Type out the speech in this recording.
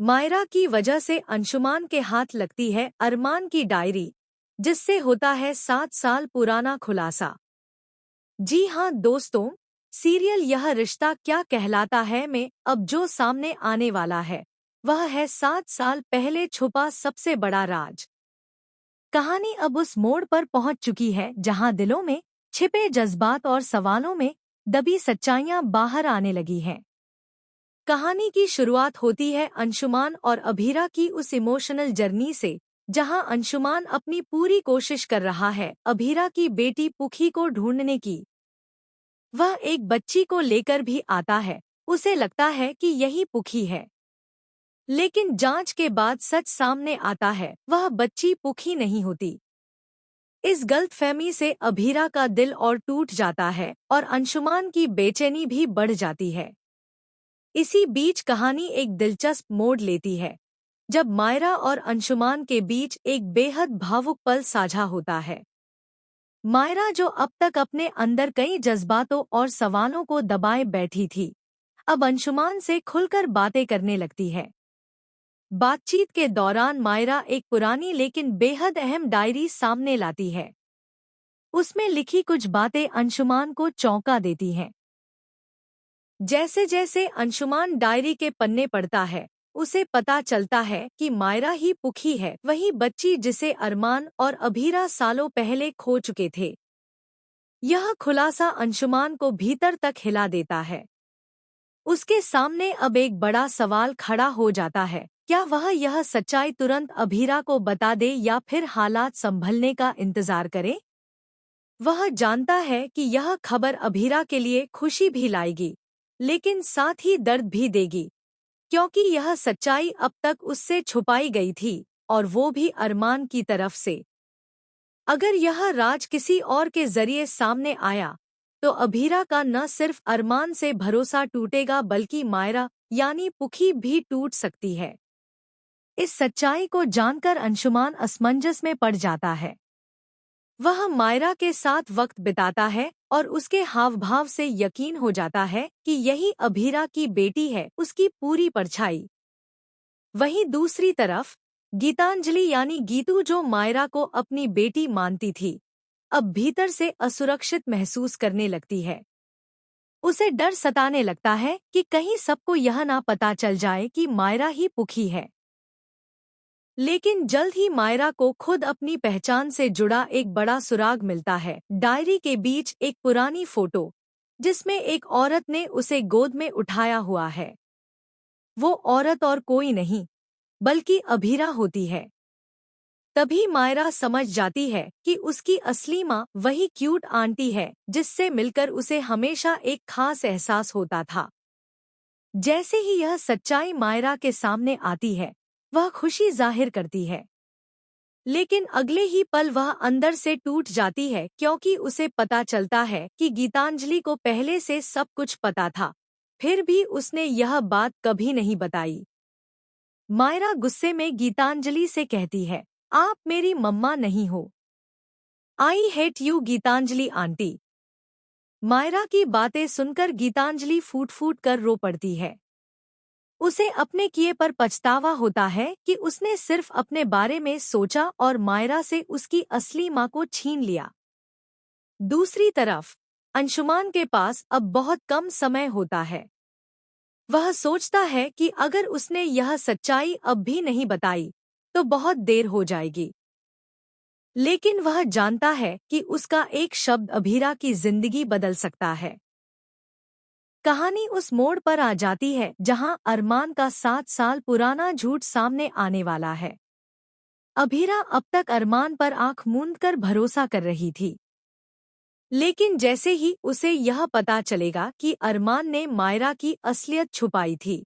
मायरा की वजह से अंशुमान के हाथ लगती है अरमान की डायरी, जिससे होता है 7 साल पुराना खुलासा। जी हाँ दोस्तों, सीरियल यह रिश्ता क्या कहलाता है में अब जो सामने आने वाला है वह है 7 साल पहले छुपा सबसे बड़ा राज। कहानी अब उस मोड़ पर पहुंच चुकी है जहां दिलों में छिपे जज्बात और सवालों में दबी सच्चाइयां बाहर आने लगी हैं। कहानी की शुरुआत होती है अंशुमान और अभीरा की उस इमोशनल जर्नी से, जहां अंशुमान अपनी पूरी कोशिश कर रहा है अभीरा की बेटी पुखी को ढूंढने की। वह एक बच्ची को लेकर भी आता है, उसे लगता है कि यही पुखी है। लेकिन जांच के बाद सच सामने आता है, वह बच्ची पुखी नहीं होती। इस गलतफहमी से अभीरा का दिल और टूट जाता है और अंशुमान की बेचैनी भी बढ़ जाती है। इसी बीच कहानी एक दिलचस्प मोड़ लेती है, जब मायरा और अंशुमान के बीच एक बेहद भावुक पल साझा होता है। मायरा, जो अब तक अपने अंदर कई जज्बातों और सवालों को दबाए बैठी थी, अब अंशुमान से खुलकर बातें करने लगती है। बातचीत के दौरान मायरा एक पुरानी लेकिन बेहद अहम डायरी सामने लाती है। उसमें लिखी कुछ बातें अंशुमान को चौंका देती हैं। जैसे जैसे अंशुमान डायरी के पन्ने पढ़ता है, उसे पता चलता है कि मायरा ही पुखी है, वही बच्ची जिसे अरमान और अभीरा सालों पहले खो चुके थे। यह खुलासा अंशुमान को भीतर तक हिला देता है। उसके सामने अब एक बड़ा सवाल खड़ा हो जाता है, क्या वह यह सच्चाई तुरंत अभीरा को बता दे या फिर हालात संभलने का इंतजार करे? वह जानता है कि यह खबर अभीरा के लिए खुशी भी लाएगी, लेकिन साथ ही दर्द भी देगी, क्योंकि यह सच्चाई अब तक उससे छुपाई गई थी, और वो भी अरमान की तरफ से। अगर यह राज किसी और के जरिए सामने आया, तो अभीरा का न सिर्फ अरमान से भरोसा टूटेगा बल्कि मायरा यानी पुखी भी टूट सकती है। इस सच्चाई को जानकर अंशुमान असमंजस में पड़ जाता है। वह मायरा के साथ वक्त बिताता है और उसके हावभाव से यकीन हो जाता है कि यही अभीरा की बेटी है, उसकी पूरी परछाई। वहीं दूसरी तरफ गीतांजलि यानी गीतू, जो मायरा को अपनी बेटी मानती थी, अब भीतर से असुरक्षित महसूस करने लगती है। उसे डर सताने लगता है कि कहीं सबको यह ना पता चल जाए कि मायरा ही पुखी है। लेकिन जल्द ही मायरा को खुद अपनी पहचान से जुड़ा एक बड़ा सुराग मिलता है। डायरी के बीच एक पुरानी फोटो, जिसमें एक औरत ने उसे गोद में उठाया हुआ है। वो औरत और कोई नहीं बल्कि अभीरा होती है। तभी मायरा समझ जाती है कि उसकी असली माँ वही क्यूट आंटी है, जिससे मिलकर उसे हमेशा एक खास एहसास होता था। जैसे ही यह सच्चाई मायरा के सामने आती है, वह खुशी जाहिर करती है, लेकिन अगले ही पल वह अंदर से टूट जाती है, क्योंकि उसे पता चलता है कि गीतांजलि को पहले से सब कुछ पता था, फिर भी उसने यह बात कभी नहीं बताई। मायरा गुस्से में गीतांजलि से कहती है, आप मेरी मम्मा नहीं हो। I hate you Gitanjali aunty. Myra की बातें सुनकर गीतांजलि फूट फूट कर रो पड़ती है। उसे अपने किए पर पछतावा होता है कि उसने सिर्फ अपने बारे में सोचा और मायरा से उसकी असली माँ को छीन लिया। दूसरी तरफ अंशुमान के पास अब बहुत कम समय होता है। वह सोचता है कि अगर उसने यह सच्चाई अब भी नहीं बताई, तो बहुत देर हो जाएगी। लेकिन वह जानता है कि उसका एक शब्द अभीरा की जिंदगी बदल सकता है। कहानी उस मोड़ पर आ जाती है जहां अरमान का 7 साल पुराना झूठ सामने आने वाला है। अभीरा अब तक अरमान पर आंख मूंद कर भरोसा कर रही थी, लेकिन जैसे ही उसे यह पता चलेगा कि अरमान ने मायरा की असलियत छुपाई थी,